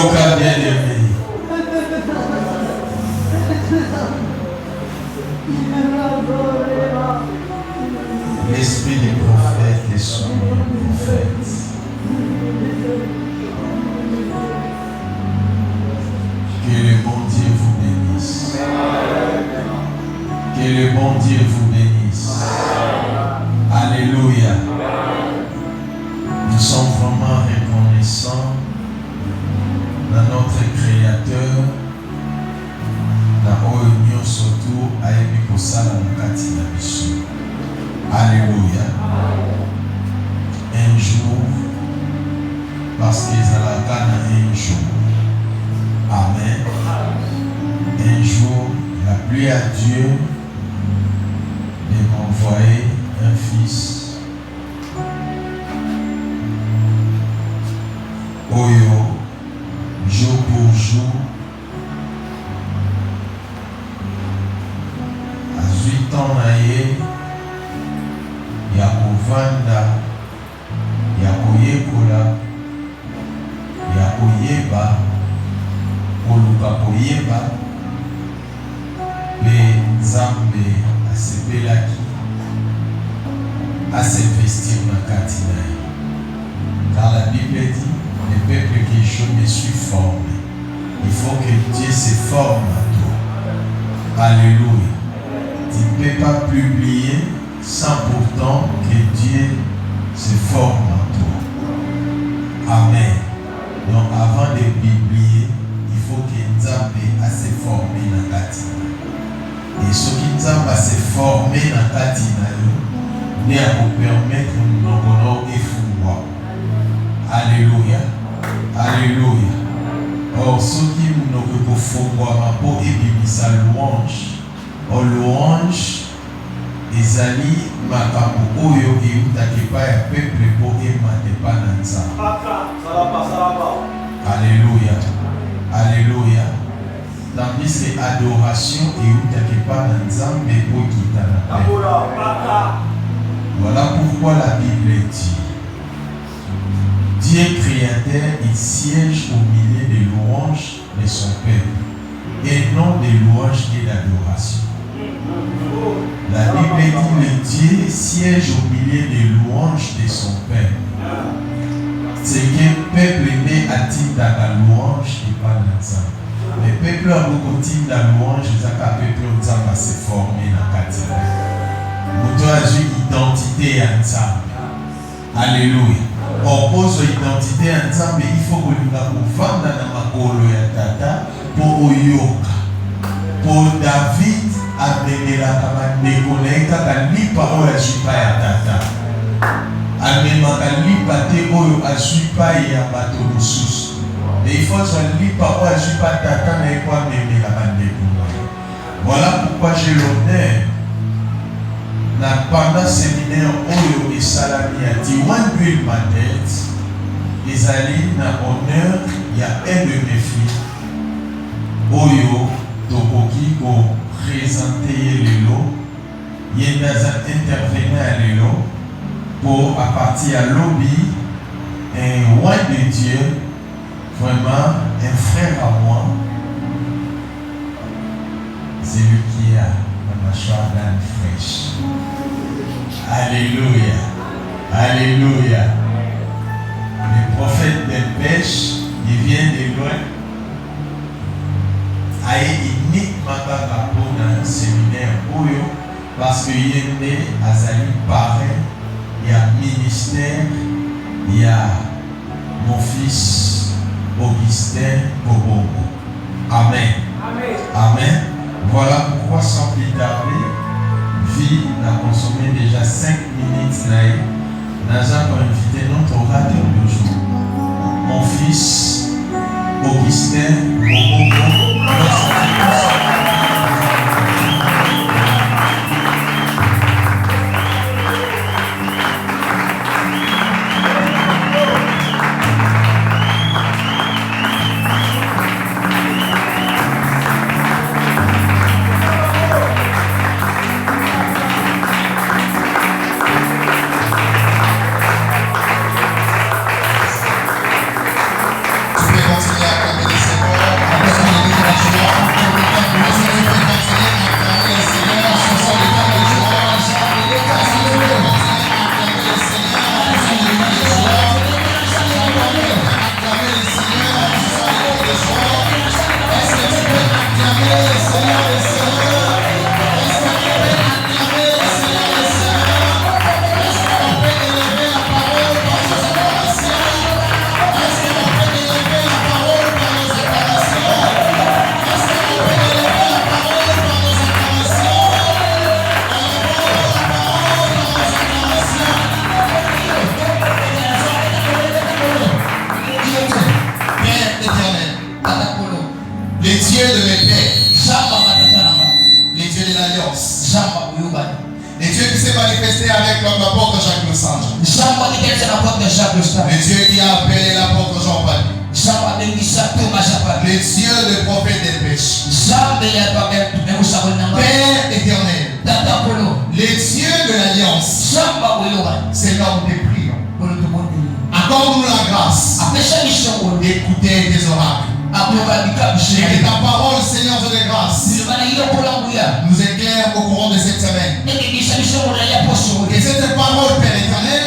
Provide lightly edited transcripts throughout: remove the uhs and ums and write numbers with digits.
Yoka bien-aimé. L'esprit des prophètes est soumis aux prophètes. Que le bon Dieu vous bénisse. Que le bon Dieu vous bénisse. Alléluia. Nous sommes vraiment reconnaissants dans notre Créateur, dans Oyo surtout à Ebikosala Mukati Nabisu. Alléluia. Un jour, parce qu'ils allaient gagner un jour. Amen. Un jour, il a plu à Dieu de m'envoyer un fils. Oyo, jour pour jour, à 8 ans, il y a Kovanda, il y a Koyekola, il y a Koyeba, Koluka Koyeba, mais Nzambe a sepelaki, à s'investir dans Katinaï. Car la Bible dit, le peuple que je me suis formé, il faut que Dieu se forme à toi. Alléluia. Tu ne peux pas publier sans pourtant que Dieu se forme en toi. Amen. Donc avant de publier, il faut que Nzambe a se formé dans Katina. Et ce qui Nzambe a se formé dans Katina, n'est à vous permettre de nous et fouvoir. Alléluia. Alléluia. Or, ce qui nous peut fouvoir ma peau et bibisa louange. Or, louange. Ezali makambo oyo eutaki pa ya peuple po emate pa na Nzambe. Alléluia. Alléluia. Tandis que adoration eutaki pa na Nzambe po kita na peuple. Voilà pourquoi la Bible dit Dieu créateur, il siège au milieu des louanges de son peuple et non des louanges et d'adoration. La Bible dit le Dieu siège au milieu des louanges de son peuple. C'est que peuple né attire dans la louange et pas dans Nzambe. Le peuple a beaucoup de la louange, c'est que le peuple Nzambe a se formé dans la Katina. Nous avons une identité à Nzambe. Alléluia. Oppose l'identité à Nzambe, il faut que nous vendre dans ma colo ya tata pour Oyoka. Pour David, abengela kama nekoleka kalipa oyo azupa ya tata. Amemaka lipa te oyo azupa ya bato mosusu. Mais il faut que lipa oyo azupa tata na eko amemela bandeko. Voilà pourquoi j'ai l'honneur pendant ce séminaire oyo et salami a dit one huile ma tête les alliés na honneur il y a un de mes filles oyo tokoki ko présenter les lots il y a intervenir à l'élo pour à partir à lobby un roi de Dieu vraiment un frère à moi c'est lui qui a la mâchoire d'âne fraîche. Alléluia. Alléluia. Le prophète de pêche, il vient de loin. Aïe, il nique ma baba pour un séminaire parce qu'il est né à Zali parrain, il y a ministère, il y a mon fils Augustin Bobongo. Amen. Amen. Amen. Voilà pourquoi sans plus tarder, vie a consommé déjà 5 minutes. Nous avons invité notre orateur de jour, mon fils Augustin Bobongo. Continuer à Les dieux de mes pères. Les dieux de l'alliance. Les dieux qui s'est manifesté avec l'apôtre Jacques le Sage. Le Dieu qui a appelé l'apôtre Jean-Baptiste. Les dieux de prophète des pêches. Père éternel. Les dieux de l'alliance. C'est l'homme des prières. Accorde-nous la grâce d'écouter tes oracles. Et que ta parole, Seigneur de grâce, nous éclaire au courant de cette semaine. Que cette parole, Père éternel,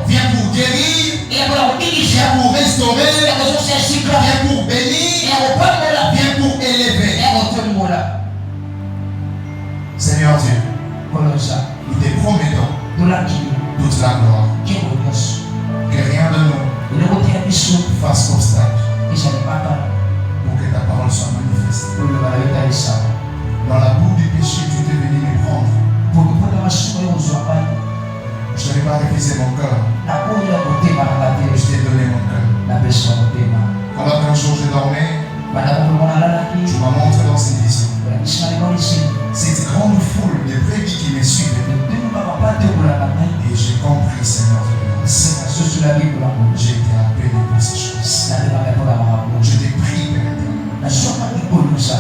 vient pour guérir, vient pour restaurer, vient pour bénir, vient pour élever. Seigneur Dieu, nous te promettons toute la gloire. Que rien de nous fasse obstacle pour que ta parole soit manifestée. Dans la boue du péché, tu t'es venu me prendre. Je n'ai pas refusé mon cœur. Je t'ai donné mon cœur. Pendant qu'un jour je dormais, tu m'as montré dans cette vision cette grande foule de brebis qui me suivent. Et j'ai compris, Seigneur de grâce. J'ai été appelé pour ces choses. Je t'ai prie, Père éternel.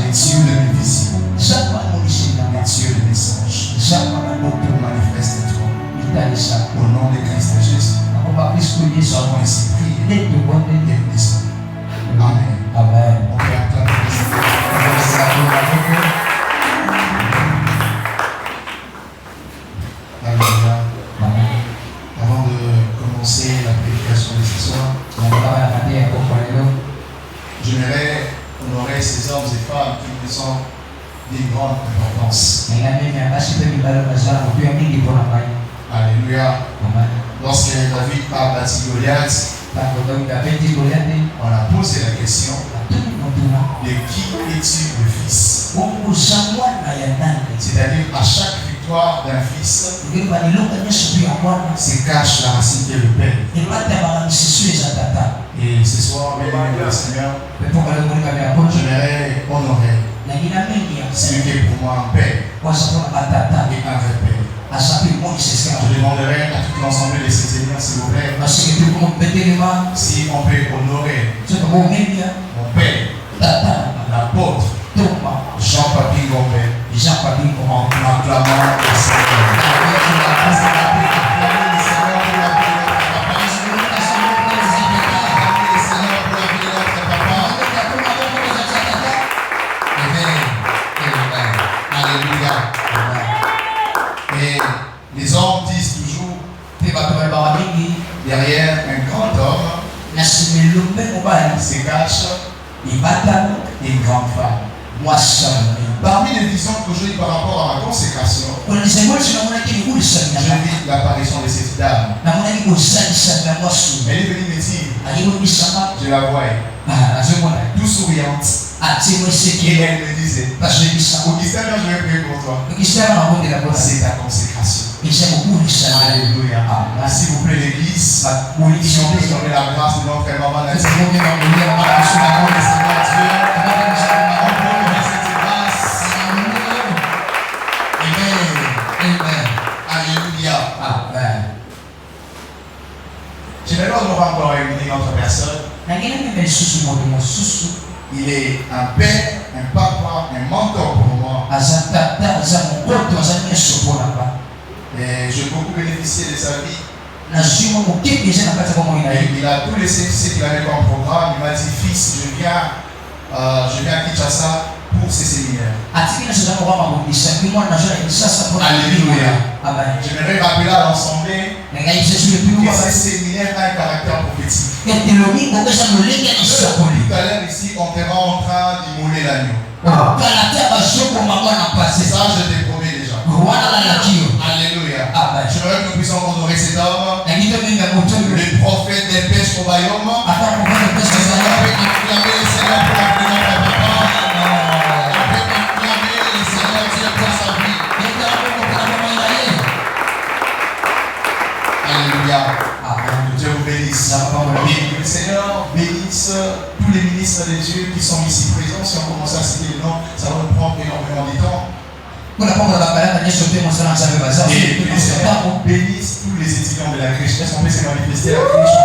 Les dieux de mes visions, les dieux de mes songes, pour manifester toi. Au nom de Christ Jésus, nous avons ainsi prié et nous disons Amen. Amen. On peut acclamer le Seigneur. Alléluia. Avant de commencer la prédication de ce soir, j'aimerais honorer ces hommes et femmes qui nous sont d'une grande importance. Alléluia. Lorsque David a bâti Goliath, on a posé la question de qui es-tu le fils? C'est-à-dire à chaque victoire d'un fils se cache la racine qui est le père. Et ce soir, bien-aimé le Seigneur, j'aimerais honorer celui qui est pour moi un père et un vrai père. Je demanderai à tout l'ensemble de ces seigneurs, s'il vous plaît, si on peut honorer mon père, l'apôtre Jean-Papi Gombe, en acclamant le Seigneur. Les hommes disent toujours derrière un grand homme se cache une grande femme. Parmi les visions que j'ai par rapport à ma consécration, je vis l'apparition de cette dame. Elle est venue me dire, je la vois, tout souriante. Et elle me disait, Augustin, je vais prier pour toi. C'est ta consécration. Alléluia. S'il vous plaît, l'église, si on peut donner la grâce de notre maman, la Dieu. On peut donner cette grâce. Amen. Amen. Alléluia. Amen. Je vais encore une autre personne. Il est un père, un papa, un mentor pour moi. Et j'ai beaucoup bénéficié de sa vie. Et il a tout laissé ce qu'il avait comme programme. Il m'a dit, fils, je viens à Kinshasa pour ces séminaires. Alléluia. J'aimerais rappeler à l'ensemble que ce séminaire a un caractère prophétique. Tout à l'heure ici, on te rend en train d'immoler l'agneau. C'est ça, je te promets déjà. Alléluia. J'aimerais que nous puissions honorer cet homme, le prophète des pêches au royaume. On peut acclamer le Seigneur pour la vie de notre papa. On peut acclamer le Seigneur Dieu pour sa vie. Alléluia. Que Dieu vous bénisse. Que le Seigneur bénisse tous les ministres de Dieu qui sont ici présents, si on commence à citer les noms, ça va nous prendre énormément de temps. Et le Seigneur bénisse tous les étudiants de la crèche. Est-ce qu'on peut se manifester à la crèche?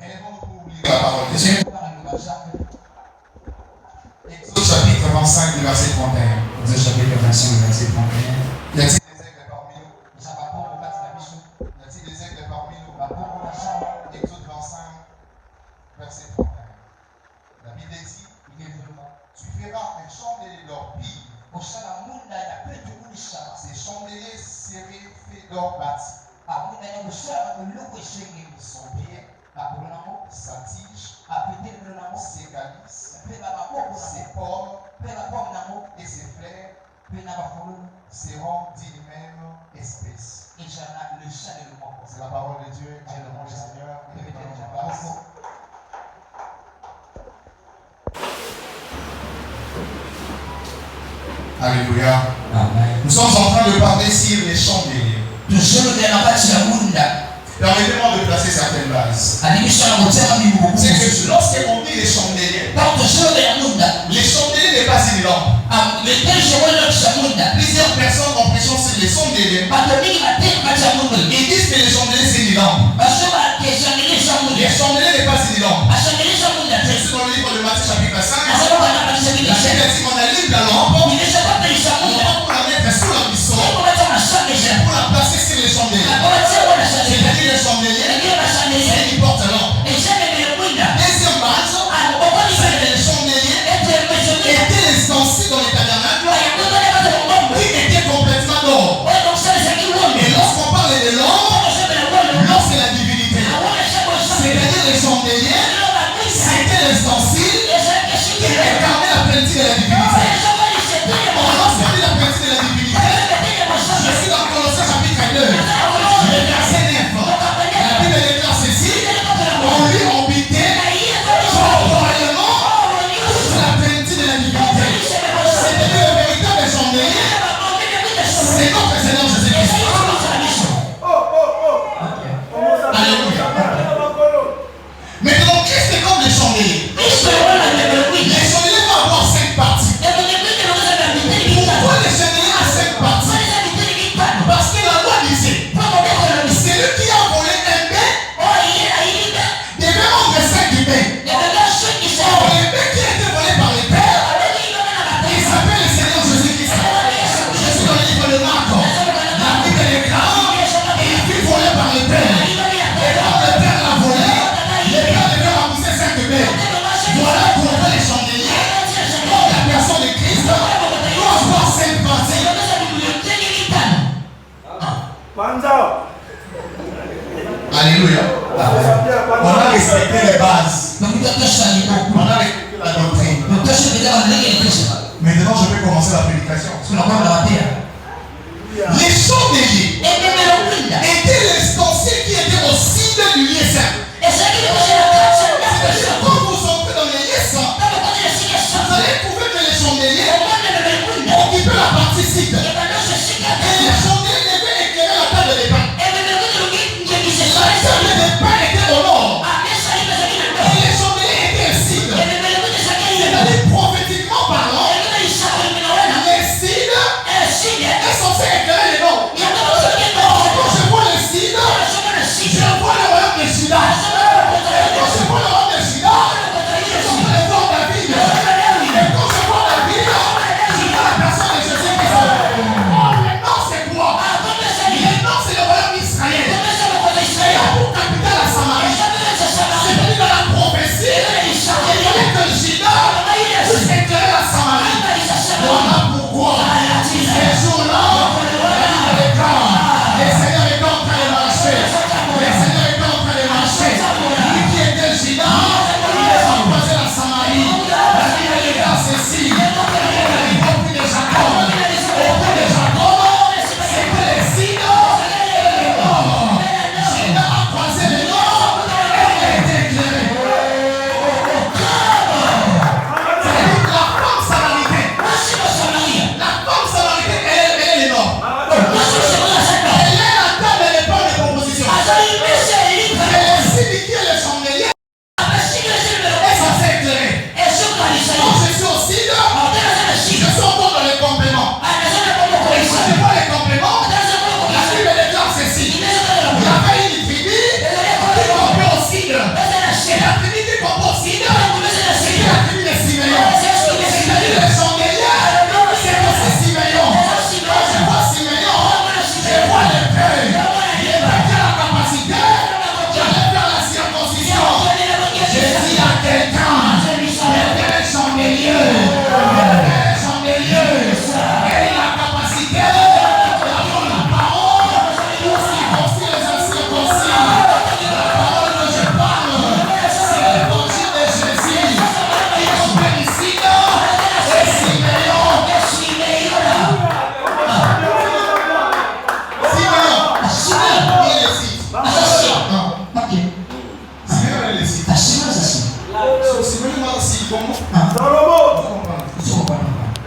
Élevons-nous pour oublier la parole de Dieu. Exode chapitre 25, verset 31. Exode chapitre 25, verset 31. Y a-t-il des aigles parmi nous? Y a-t-il des aigles parmi nous? Exode 25, verset 31. La Bible dit, tu feras un chandelier d'or pire. Ces chandeliers seraient faits d'or bâti. Sa tige, ses calices, ses pommes et ses fleurs seront d'une même espèce. C'est la parole de Dieu. Allons le Seigneur. Alléluia. Amen. Nous sommes en train de parler sur les chandeliers. Permettez-moi de placer certaines bases. C'est que lorsqu'on dit les chandeliers n'est pas une lampe. Plusieurs personnes ont prêché sur les chandeliers. Ils disent que les chandeliers c'est une lampe. Les chandeliers n'est pas une lampe. Je suis dans le livre de Matthieu chapitre 5. La Bible dit qu'on allume la lampe, non pas pour la mettre sous la buisson, mais pour la placer sur les chandeliers. C'est-à-dire les chandeliers, c'est une porte-lampe. Deuxième base, c'est que les chandeliers étaient les ustensiles dans les tabernacles qui étaient complètement d'or. Et lorsqu'on parle de l'or, l'or c'est la divinité. C'est-à-dire les chandeliers, c'était les ustensiles qui incarnaient la plénitude de la divinité. Lorsqu'on dit la plénitude de la divinité, je suis dans Colossiens chapitre 2, le verset 9. La Bible déclare ceci, on lui habitait corporellement sur la plénitude de la divinité. C'est-à-dire le véritable chandelier, c'est notre Seigneur Jésus-Christ. Alléluia. Maintenant, qu'est-ce que c'est comme les chandeliers? Les chandeliers vont avoir 5 parties. Pourquoi les chandeliers ont 5 parties? Parce que la loi disait, celui qui a volé un bœuf devait rendre 5 bœufs. Or, le bœuf qui a été volé par les pères, il s'appelle le Seigneur Jésus-Christ. Je suis dans le livre de Marc. La Bible déclare, il fut volé par les pères. Et quand le père l'a volé, le père devait rembourser 5 bœufs. Voilà pourquoi les chandeliers, comme la personne de Christ, doivent avoir 5 parties. Alléluia. On a respecté les bases. On a respecté la doctrine. Maintenant, je vais commencer la prédication. Les chandeliers étaient les ustensiles qui étaient au cible du lieu saint. Quand vous entrez dans les lieux saints, vous allez trouver que les chandeliers occupaient la partie cible. Et les chandeliers devaient éclairer la table des pains. La table des pains était au nord. Et les chandeliers étaient au cible. C'est-à-dire prophétiquement parlant, les cibles est censé éclairer les noms. Quand je vois les cibles, je vois le royaume de Dieu.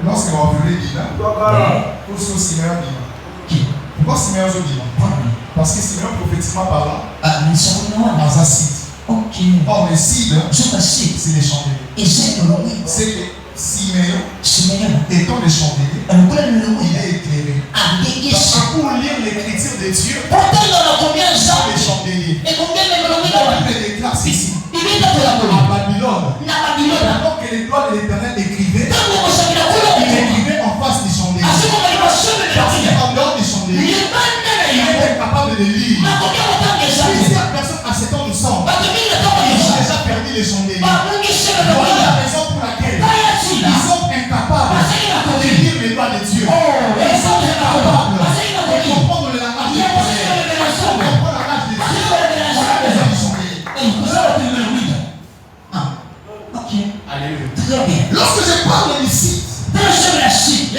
Lorsque on veut dire, pour ce Simeon dit. Pourquoi Simeon dit? Parce que Simeon prophétiquement parlant, dans un site. Or, le site, c'est les chandeliers. C'est que Simeon, étant les chandeliers, il est éclairé. Parce que pour lire l'écriture de Dieu, les chandeliers. La Bible déclare ceci. À Babylone, alors que les doigts de l'Éternel écrivaient, il écrivait en face des chandeliers. Parce qu'en dehors des chandeliers, il était capable de lire. Plusieurs personnes à 7 ans nous semblent, ils ont déjà perdu les chandeliers. Voilà la raison pour laquelle ils sont incapables de lire les doigts de Dieu. Ils sont incapables de comprendre le langage de Dieu. De comprendre le langage de Dieu. Voilà les gens du chandelier. Alléluia. Très bien. Lorsque je parle du site, les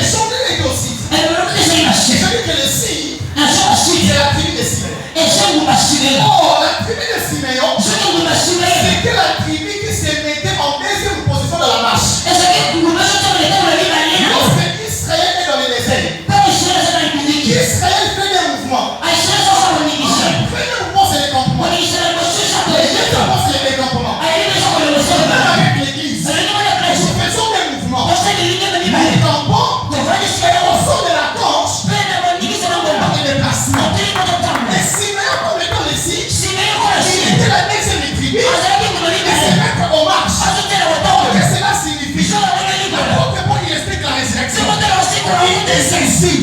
chandeliers étaient au site. Je dis que le site, c'est la tribu de Simeon. Oh, la tribu de Simeon, c'était la tribu qui se mettait en deuxième position dans la marche. Lorsque Israël est dans le désert, Israël fait des mouvements. Le premier mouvement, c'est les campements. Le deuxième mouvement, c'est les décampements. Même avec l'église, nous faisons des mouvements. Nous campons au son de la cloche dans les déplacements. Et Simeon, comme étant le site, il était la deuxième tribu et se mettre en marche. Qu'est-ce que cela signifie? L'apôtre Paul il explique la résurrection. Il dit ceci.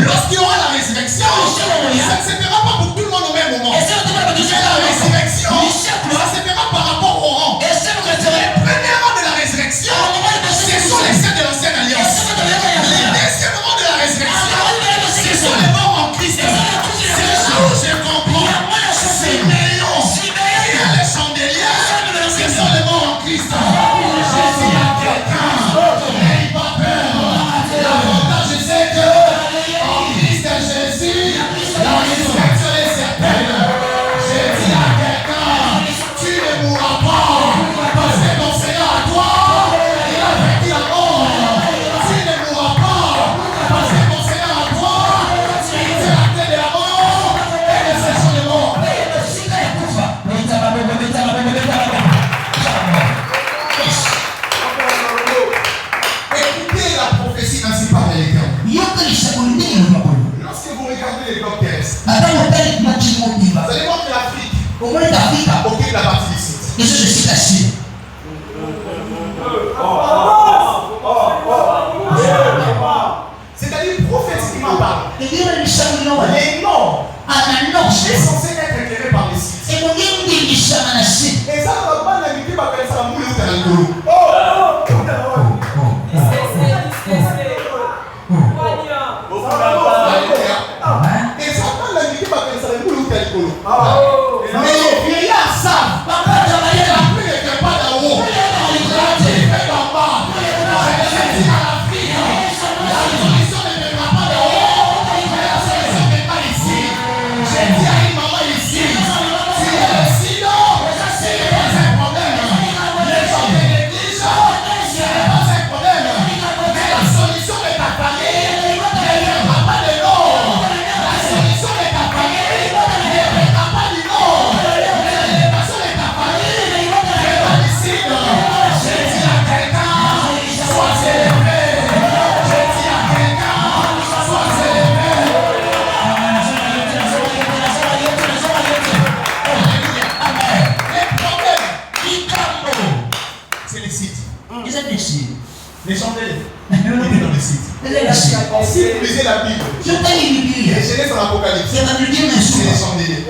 Lorsqu'il y aura la résurrection, ça ne se fera pas pour tout le monde au même moment. Mais la résurrection, ça se fera par rapport au rang. Le premier rang de la résurrection, ce sont les saints de l'ancienne alliance. Le deuxième rang de la résurrection, ce sont les morts en Christ. C'est le jour où je comprends. Simeon, qui est le chandelier, ce sont les morts en Christ. Jésus a quelqu'un, n'ayez pas peur. L'avantage c'est que en Christ Jésus, la résurrection est certaine. J'ai dit à quelqu'un, tu ne mourras pas, parce que ton Seigneur à toi, il a vaincu la mort. Tu ne mourras pas, parce que ton Seigneur à toi, c'est la clé de la mort et de ces gens de mort. Écoutez la prophétie ainsi par l'Éternel. Lorsque vous regardez les blocs terrestres, vous allez voir que l'Afrique occupe la partie du site. C'est-à-dire prophétiquement parlant, les noms sont censés être éclairés par les sites. Et ça, on va pas l'inviter par quelqu'un à mouler ou à l'alcool. Et ça, on va l'inviter par quelqu'un à mouler ou à l'alcool. Mais les vieillards savent. La pluie ne fait pas d'en haut. La pluie fait d'en bas. C'est à l'Afrique. La solution ne viendra pas d'en haut. Mais la solution n'est pas ici. J'ai dit à une maman ici, si elle est sida, ce n'est pas un problème. Les gens de l'église, ce n'est pas un problème. Mais la solution de ta famille ne viendra pas de l'eau. La solution de ta famille ne viendra pas du nord. L'élévation de ta famille ne viendra pas d'ici. J'ai dit à quelqu'un, sois élevé. J'ai dit à quelqu'un, sois élevé. Les problèmes, c'est les sites. Les chandeliers, on est dans les sites. Si vous lisez la Bible, les Genèse en Apocalypse, c'est les chandeliers.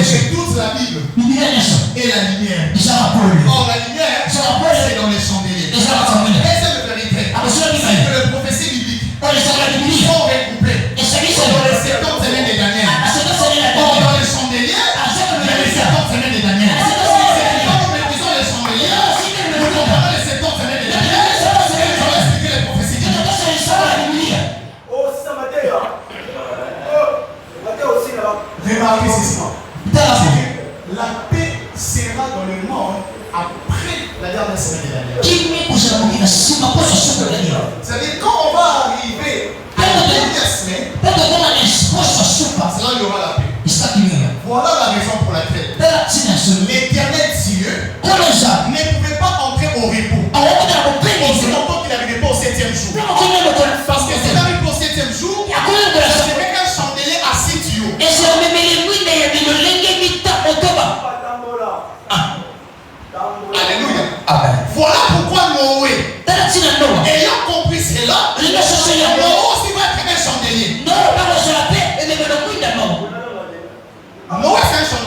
C'est toute la Bible et la lumière. Or, la lumière, c'est dans les chandeliers. Et c'est la vérité. C'est que les prophéties bibliques sont recoupées dans les 70 semaines de Daniel. Or, dans les chandeliers, il y a les 70 semaines de Daniel. C'est quand nous maîtrisons les chandeliers, nous comprenons les 70 semaines de Daniel et nous allons expliquer les prophéties bibliques.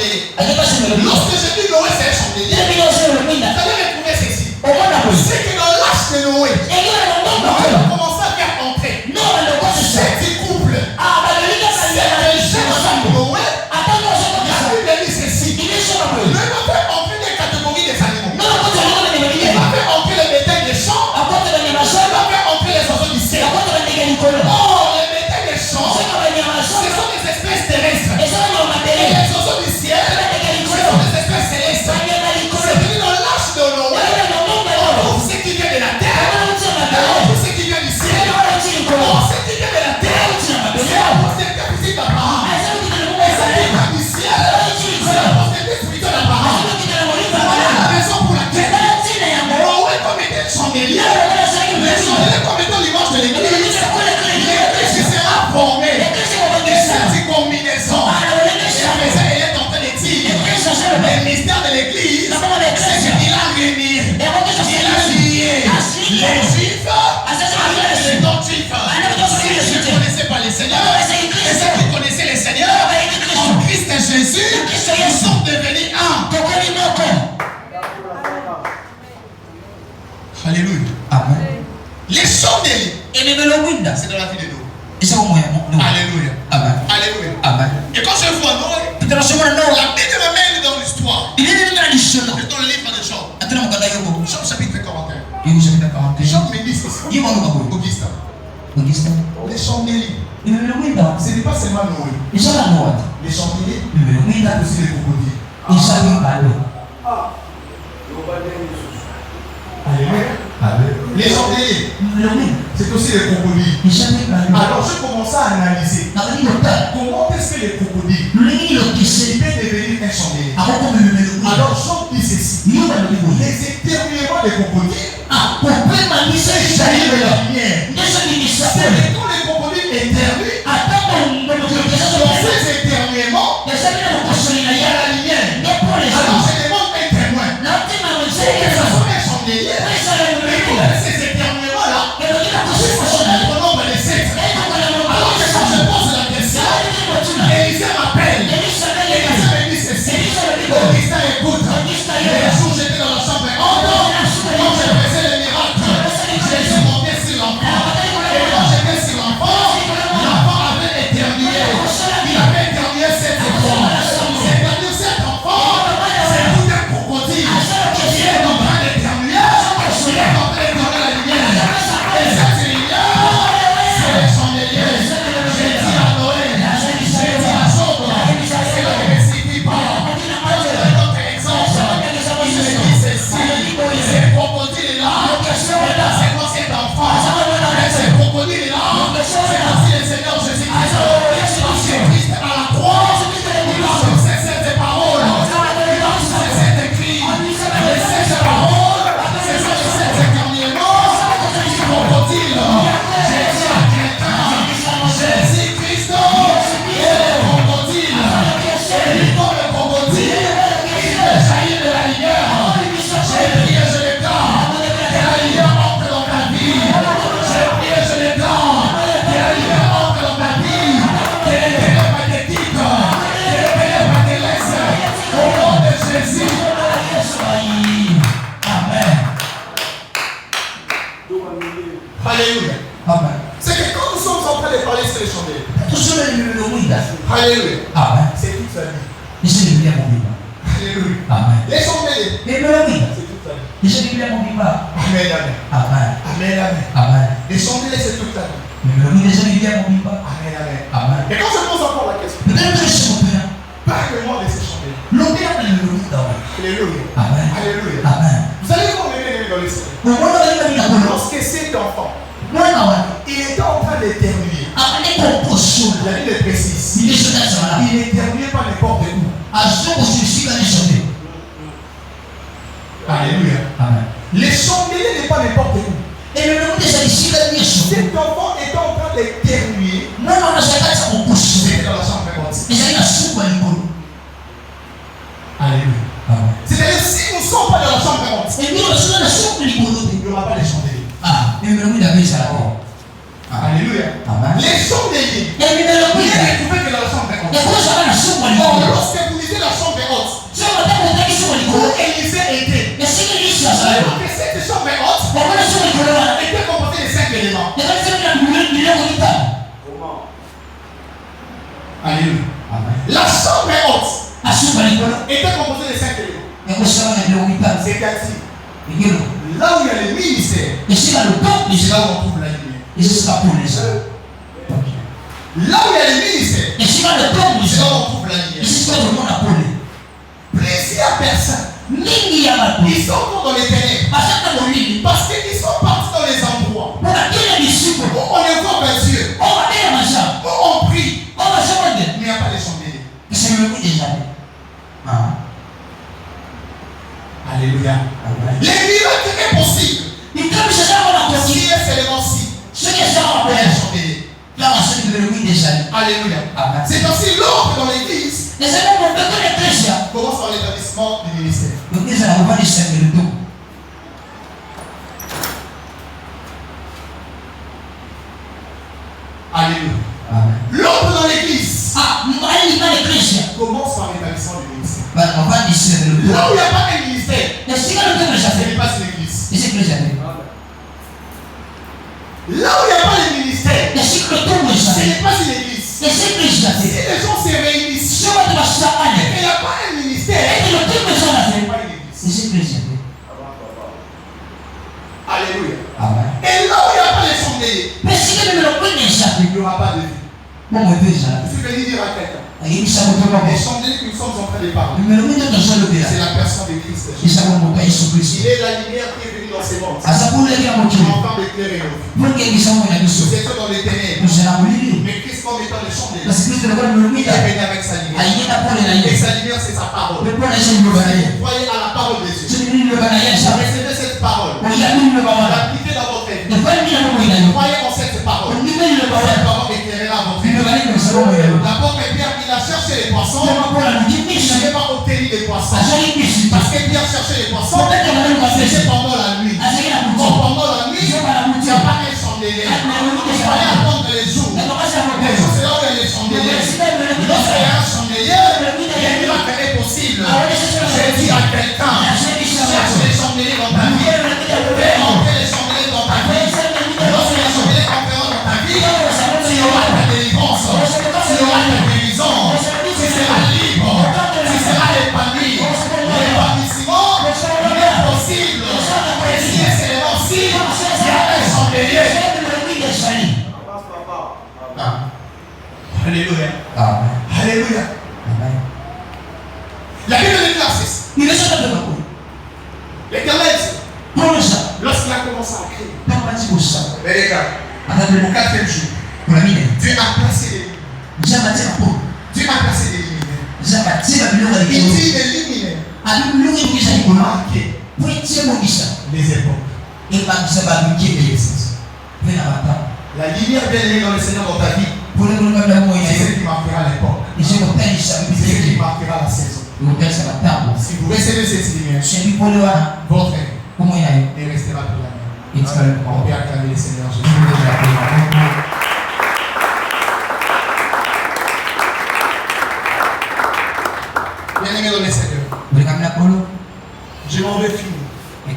chandelier. Lorsque je dis Noé, c'est un chandelier, vous allez retrouver ceci. C'est que dans l'âge de Noé, Noé a commencé à faire entrer 7 couples. C'est un jeune Noé. La Bible dit ceci. Ne va faire entrer des catégories des animaux. Il va faire entrer les bétails des champs. Il va faire entrer les oiseaux du ciel. Oh, les bétails des champs, ce sont des espèces terrestres. Et les oiseaux du ciel, ce sont des espèces célestes. C'est venu dans l'âge de Noé. On trouve ce qui vient de la terre. On trouve ce qui vient du ciel. On ce qui vient de la terre. C'est la postérité physique d'Abraham. Et ce qui vient du ciel, c'est la postérité spirituelle d'Abraham. Voilà la raison pour laquelle Noé comme était chandelier, le chandelier comme étant l'image de l'église, l'église qui sera formée de cette combinaison. Et elle est en train de dire, le mystère de l'église, c'est qu'il a réuni, il a lié les juifs avec les non-juifs. Ceux qui ne connaissaient pas les seigneurs et ceux qui connaissaient les seigneurs, en Christ Jésus, ils sont devenus un. Alléluia. Amen. Les chandeliers, c'est dans la vie de nous. Alléluia. Amen. Alléluia. Amen. Et quand je vois Noé, la Bible me mène dans l'histoire. Dans le livre de Job. Job chapitre 41. Job me dit ceci. Augustin. Les chandeliers. Ce n'est pas seulement Noé. Les chandeliers, il y a aussi les crocodiles. Alléluia. Les chandeliers, c'est aussi les crocodiles. Alors je commençais à analyser comment est-ce que les crocodiles peuvent devenir un chandelier. Alors Job dit ceci. Les éternuements des crocodiles jaillissent de la lumière. C'est quand les crocodiles éternuent, dans ces éternuements, il y a la lumière. Alors je demande un témoin. Que ce soit un chandelier, ces éternuements-là, jusqu'au nombre de 7. Alors que quand je pose la question, Élisée m'appelle. Élisée me dit ceci. Augustin, écoute. Le jour j'étais dans la chambre haute, quand je faisais le miracle, Jésus montait sur l'enfant. Et quand j'étais sur l'enfant, l'enfant avait éternué. Il avait éternué 7 fois. C'est-à-dire cet enfant, c'est tout un crocodile qui est en train d'éternuer. Il est en train d'éternuer la lumière. Et cette lumière, c'est les chandeliers. J'ai dit à Noé, j'ai dit à Job, c'est là que je ne cite pas. Notre exemple, il me dit ceci. Ces crocodiles-là, c'est moi cet enfant. Et ces crocodiles-là, c'est aussi le Seigneur Jésus-Christ. Parce que Christ à la croix, il a fait cette parole. Il a fait cet écrit. Et ces paroles, c'est ça que cet éternuement du crocodile. J'ai dit à quelqu'un, Jésus-Christ est le crocodile. Et lui, comme le crocodile, il veut jaillir de la lumière. J'ai prié, je déclare que la lumière entre dans ta vie. J'ai prié, je déclare que la lumière entre dans ta vie. Que les ténèbres te quittent. Que les ténèbres te laissent. Au nom de Jésus. Amen. Alléluia. Amen. C'est que quand nous sommes en train de parler sur les chandeliers, alléluia, Amen. c'est toute sa vie. Alléluia. Amen. Les chandeliers, c'est toute sa vie. Amen, amen. Amen. Amen, amen. Amen. Les chandeliers, c'est toute ta vie. Amen, amen. Amen. Et quand je pose encore la question, parle-moi de ces chandeliers. Alléluia. Amen. Alléluia. Amen. Vous allez voir mes dans le Seigneur. Lorsque cet enfant, il était en train d'éternuer, la Bible précise, il n'éternuait pas n'importe où. Alléluia. Amen. Les chandeliers n'est pas n'importe où. Cet enfant était en train d'éternuer, c'était dans la chambre intime. Alléluia. Amen. C'est-à-dire, si nous ne sommes pas dans la chambre intime, il n'y aura pas de chandeliers. Alléluia. Amen. Les chandeliers, il est trouvé que dans la chambre intime. Or, lorsque vous lisez la chambre est haute. Sio mataka utaki sio Où likolo. Élisée était. Yasiki Elisha sasa. Alors que cette chambre est haute Wakona sio likolo wana. était composée de 5 éléments. Yakani sio na miliongo mitano. Alléluia. Amen. La chambre est haute Asuka likolo. était composée de 5 éléments. Yakusema na miliongo mitano. C'est-à-dire, Ingelo. là où il y a le ministère, Yasika lupo c'est ni là où on trouve la lumière. Yasika pole sa. Là où il y a le ministère, Yasika lupo ni c'est là où sa. on trouve la lumière. Yasika lupo na pole. Plusieurs personnes, Mingi ya watu. ils sont encore dans les ténèbres. Masaka molini. Parce qu'ils sont partis dans les endroits Kuna kile misiku. où on évoque un Dieu, Owa dea masha. où on prie, Owa shomode. mais il n'y a pas de chandelier. Kisema mimi jana. Alléluia. Amen. Les miracles est possible. Ni kama shaka na Si kosi. est seulement-ci, Sio shaka il y a pole. un chandelier. Kama sio mimi jana. Alléluia. Amen. C'est ainsi l'ordre dans l'église Nasema mbona kuna pressure. commence par l'établissement du ministère. Ndio na kubali sema ndio. Alléluia. Amen. L'ordre dans l'église Mwali pale pressure. commence par l'établissement du ministère. Bana kubali sema ndio. Là où il n'y a pas de ministère, Nasika ndio ce pressure. n'est pas une église. Isi pressure. Là où il n'y a pas de ministère, Nasika ndio ce pressure. n'est pas une église. Isi pressure. Si les gens se réunissent Sio watu washaane. et qu'il n'y a pas un ministère, Ndio ndio pressure na ce n'est sema. pas une église. Isi pressure. Alléluia. Amen. Et là où il n'y a pas de chandelier, Pesike ndio kuonyesha. il n'y aura pas de vie. Mungu pesa. Je suis venu dire à quelqu'un, Akisha kutoka les kwa. chandeliers que nous sommes en train de parler, Nimero mmoja tunasema bila. c'est la personne de Christ. Kisha Mungu kwa Yesu Kristo. Il est la lumière qui est venue dans ces mondes. Asa kule kila mtu. Enfant d'éclairer nos vies. Mungu angisema na Yesu. Nous étions dans les ténèbres. Kusema mulili. Mais Christ, comme étant le chandelier, Basi Kristo alikuwa il nimemwita. est venu avec sa lumière. Alienda pole na Et Yesu. sa lumière, c'est sa parole. Pepo na Yesu ndio bana yeye. Croyez à la parole de Dieu. Sio nini ndio bana Yesu. Recevez cette parole. Uliamini ndio bana. L'appliquez dans votre vie. Ndio nini ndio bana yeye. Croyez en cette parole. Ndio ndio bana. Cette parole éclairera votre vie. Ndio bana ndio sababu yeye. D'abord, Pierre, il a cherché les poissons. Sema kwa Il mjingisha. n'avait pas obtenu les poissons. Ashaikishi. Parce que Pierre cherchait les poissons. C'était pendant la nuit. Ashaikishi. Donc, pendant la nuit, il n'y a pas un chandelier. Il fallait attendre les jours. Les jours, c'est là où il y a les chandeliers. Lorsqu'il y a un chandelier, les miracles est possible. Je dis à quelqu'un, cherche les chandeliers dans ta vie. Fais entrer les chandeliers dans ta vie. Lorsque les chandeliers entreront dans ta vie, tu auras ta délivrance. Tu auras ta guérison. Tu seras libre. Tu seras épanoui. L'épanouissement, il est possible. Et si c'est aussi, il y a un chandelier. Alléluia. Amen. Alléluia. Amen. La Bible déclare ceci. L'Éternel dit, lorsqu'il a commencé à créer, mais regarde, au 4e jour, Dieu a placé des luminaires. Dieu a placé des luminaires. Il dit des luminaires marqués les époques. La lumière bien-aimée dans le Seigneur dans ta vie, c'est ce qui marquera l'époque. C'est ce qui marquera la saison. Si vous recevez cette lumière, votre vie et restera pour l'année. On peut acclamer le Seigneur Jésus. Bien-aimé dans le Seigneur, je m'en vais finir. Je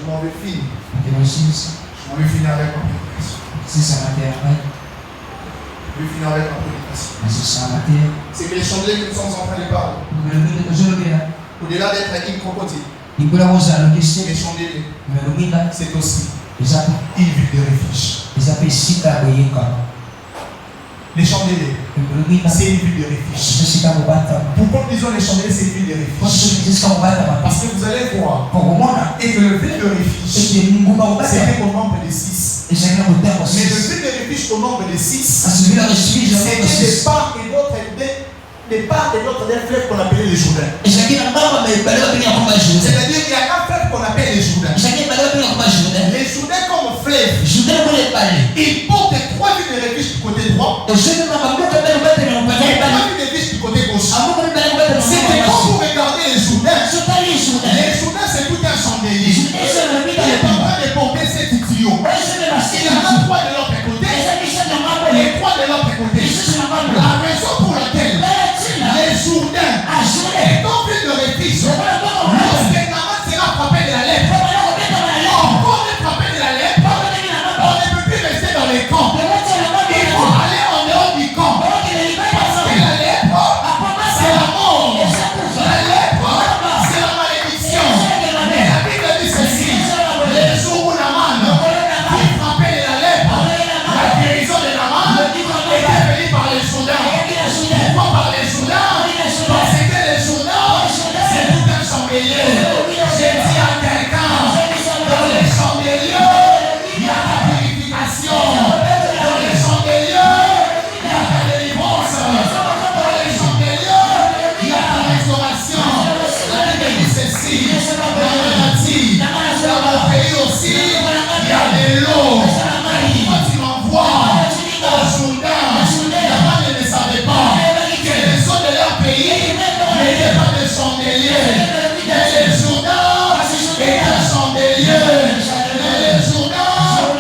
m'en vais finir. Je m'en vais finir avec ma prédication. Je vais finir avec ma prédication. C'est que les chandeliers que nous sommes en train de parler, au-delà d'être une crocodile, les chandeliers, c'est aussi une ville de refuge. Les chandeliers, c'est une ville de refuge. Pourquoi disons les chandeliers, c'est une ville de refuge? Parce que vous allez voir, et que le ville de refuge, c'était au nombre de 6. Mais le ville de refuge au nombre de 6, c'était des parts et d'autres d'un fleuve qu'on appelait le Jourdain. C'est-à-dire qu'il y a un fleuve qu'on appelle le Jourdain. Les Jourdains comme fleuve, ils portent 3 villes de refuge du côté droit et 3 villes de refuge du côté gauche. C'est que quand vous regardez les Jourdains, c'est tout un chandelier. Il est en train de porter 7 tuyaux. Il y en a 3 de l'autre côté et 3 de l'autre côté. La raison pour laquelle les Jourdains les camps. Il faut aller en dehors du camp. Parce que la lèpre, c'est la mort. La lèpre, c'est la malédiction. Mais la Bible dit ceci. Les jours où Naaman qui frappait la lèpre, la guérison de Naaman était venue par les soldats. Pourquoi par les soldats? Parce que les soldats, c'est tout un chandelier. J'ai dit à quelqu'un, dans les chandeliers, il y a la purification. Dans les chandeliers, il y a la délivrance. Dans les chandeliers, il y a la restauration. La Bible dit ceci, dans la maladie, dans mon pays aussi, il y a de l'eau. Pourquoi tu m'envoies au Jourdain? Naaman ne savait pas que les eaux de leur pays n'étaient pas des chandeliers. Mais les Jourdains étaient chandeliers. Mais les Jourdains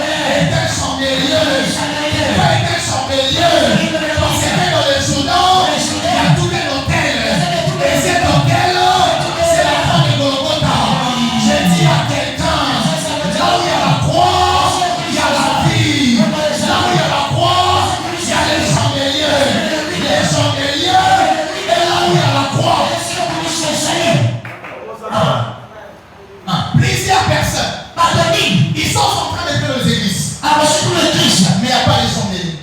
étaient chandeliers. Pourquoi étaient chandeliers? Parce que dans les Jourdains, il y a tout un hôtel. Et cet hôtel, c'est la croix de Golgotha. Je dis à quelqu'un, là où il y a la croix, il y a la vie. Là où il y a la croix, il y a les chandeliers. Les chandeliers, et là où il y a la croix. Plusieurs personnes, ils sont en train de faire les églises. Mais il n'y a pas les chandeliers.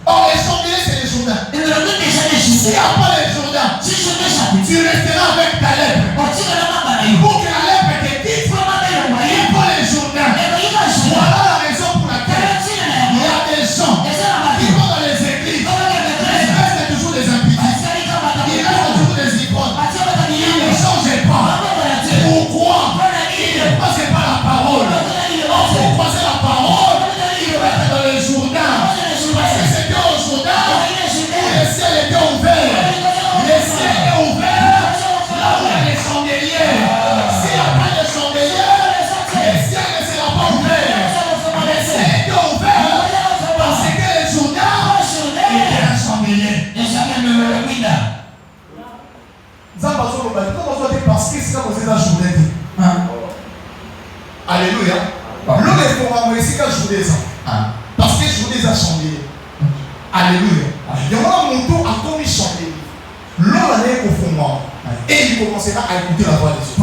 Or, les chandeliers, c'est les Jourdains. S'il n'y a pas les Jourdains, tu resteras avec ta lèpre. Pour que la lèpre te quitte, il faut les Jourdains. Voilà la raison pour laquelle il y a des gens qui vont dans les églises. Ils restent toujours des impudiques. Ils restent toujours des icônes. Ils ne changent pas. Pourquoi? Ils ne passent pas la parole. Or, pour passer la parole, ils restent dans les Jourdains. Parce que c'était au Jourdain où le ciel était ouvert. Le ciel est ouvert là où il y a les chandeliers. S'il n'y a pas de chandeliers, le ciel ne sera pas ouvert. Le ciel était ouvert parce que les Jourdains étaient un chandelier. Parce que c'est ça que c'est la journée. Alléluia. L'homme est pour moi ici quand je vous dis ça. Parce que je vous dis ça chandelier. Alléluia. Il y a un mouton à commis chandelier. L'homme est au fond moi. Et il commencera à écouter la voix de Dieu.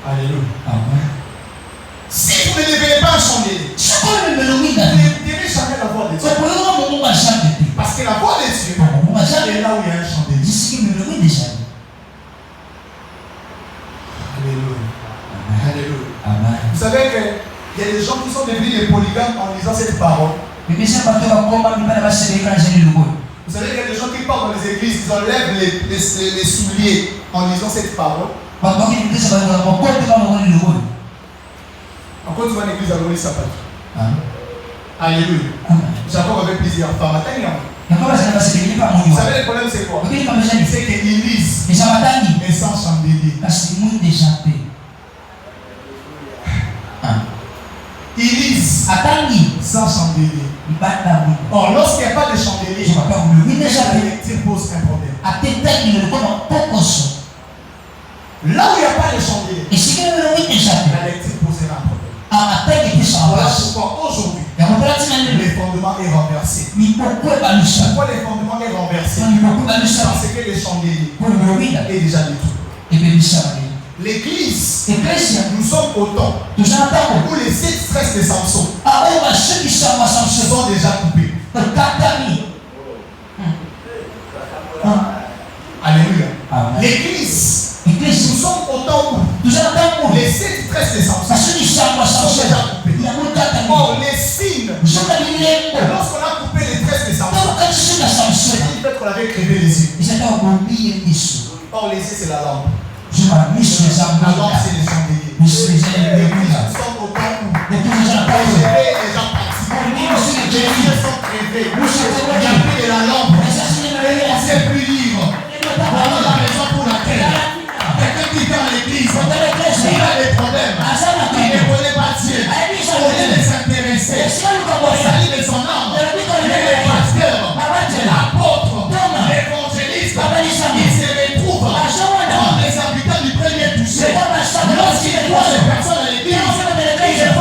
Alléluia. Si vous ne devenez pas un chandelier, vous devez chanter la voix de Dieu. Parce que la voix de Dieu est là où il y a un chandelier. Alléluia. Alléluia. Vous savez qu'il y a des gens qui sont devenus des polygames en lisant cette parole. Vous savez qu'il y a des gens qui partent dans les églises, ils enlèvent les souliers en lisant cette parole. Encore tu vas à l'église à l'ouest sapat. Alléluia. Jacob avait plusieurs femmes. Vous savez le problème c'est quoi? C'est qu'ils lisent et sans chandelier. Ils lisent sans chandelier. Or, lorsqu'il n'y a pas de chandelier, la lecture pose un problème. Là où il n'y a pas de chandelier, la lecture posera un problème. Voilà pourquoi aujourd'hui, le fondement est renversé. Pourquoi le fondement est renversé? Parce que le chandelier est déjà détruit. L'église, nous sommes au temps où les 7 stress de Samson sont déjà coupés. Alléluia. L'église, nous sommes au temps où les 7 stress de Samson sont déjà coupés. Or, les signes, lorsqu'on a coupé les tresses de Samson, c'est peut-être qu'on avait crevé les yeux. Or, les yeux, c'est la lampe. La lampe, c'est les chandeliers. Nous sommes au temps où les gens participent. Les yeux sont crevés. Il n'y a plus de la lampe. On ne sait plus lire. Voilà la raison pour laquelle quelqu'un qui vient à l'église, il a des problèmes. Il ne connaît pas Dieu. Au lieu de s'intéresser, on salit de son âme. Les pasteurs, l'apôtre, l'évangéliste, il se retrouve dans les habitants du premier touché. Lorsqu'il voit les personnes à l'église, il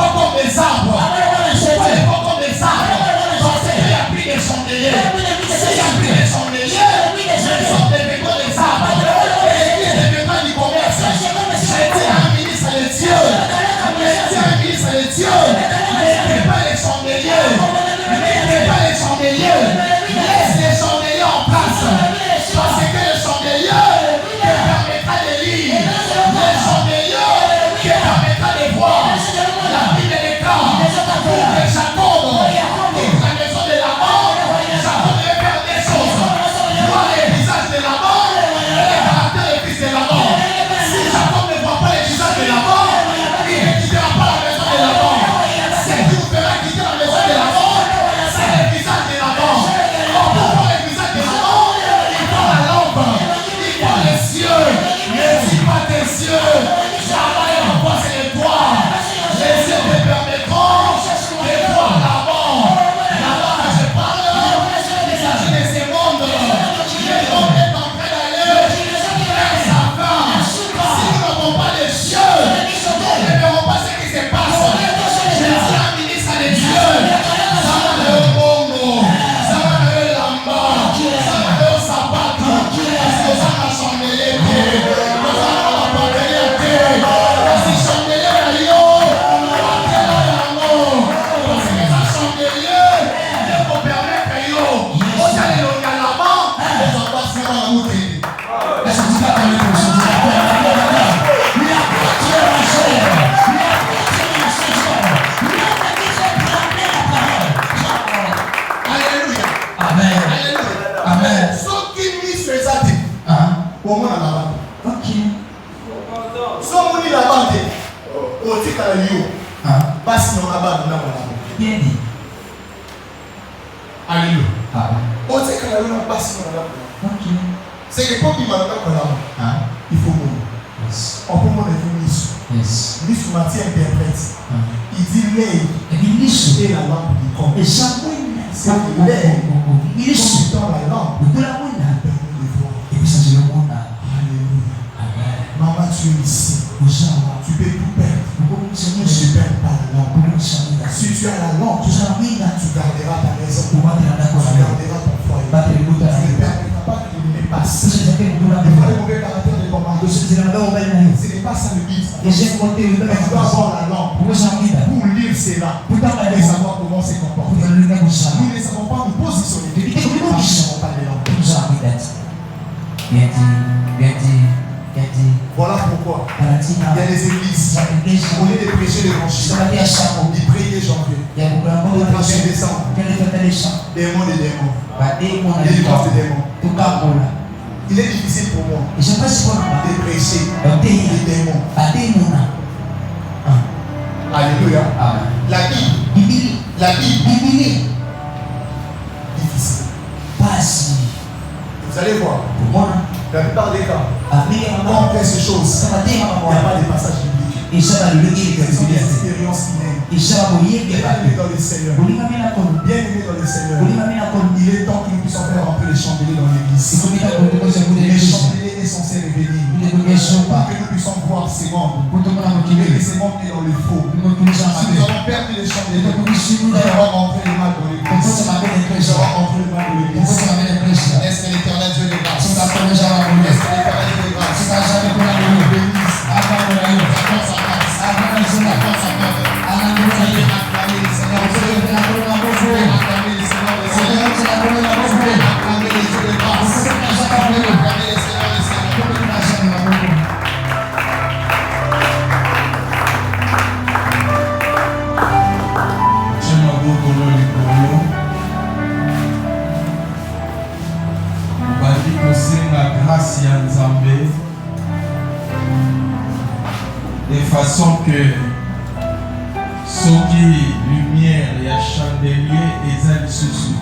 Basi on a bas dans la Bien dit. Alléluia. Ah. On sait que la basi dans la Ok. c'est que pour qu'il m'a Ah. il faut mourir. Yes. On peut mourir avec Nisso. Yes. Nisso Mathieu interprète. Il dit l'air Et puis Nisso. et la lampe du corps. Et ça mouille. C'est l'air. Nisso. Dans la lampe. De la mouille. Permet de voir. Et puis ça c'est le monde. Alléluia. Amen. Maman, tu es ici. Tu peux tout perdre. Mais tu ne perds pas la lampe. Si tu as la lampe, tu garderas ta maison. Tu garderas ton foyer. Tu ne permettras pas que l'ennemi passe. Il faut le mauvais caractère de ton mari. Ce n'est pas ça le but. Mais tu dois avoir la lampe pour lire cela et savoir comment se comporter. Nous ne savons pas nous positionner. Nous n'avons pas de lampe. Bien dit, bien dit, bien dit. Voilà pourquoi il y a des églises. Au lieu de prêcher l'évangile, ils prient les janvier. Au 31 décembre, démons des démons. Délivrance des démons. Il est difficile pour moi de prêcher les démons. Alléluia. La Bible, difficile. Vous allez voir, la plupart des cas, quand on fait ces choses, il n'y a pas de passage biblique. Ce sont des expériences innées. Bien aimé dans le Seigneur. Bien aimé dans le Seigneur. Il est temps que nous puissions faire rentrer les chandeliers dans l'église. Les chandeliers est censé revenir. Pour que nous puissions voir ces membres. Et ces membres est dans le faux. Si nous avons perdu les chandeliers, nous allons rentrer le mal dans l'église. Nous allons rentrer le mal dans l'église. Est-ce que l'Éternel Dieu les grâces? Est-ce que l'Éternel Dieu les grâces? de façon que ce qui lumière et chandelier et sous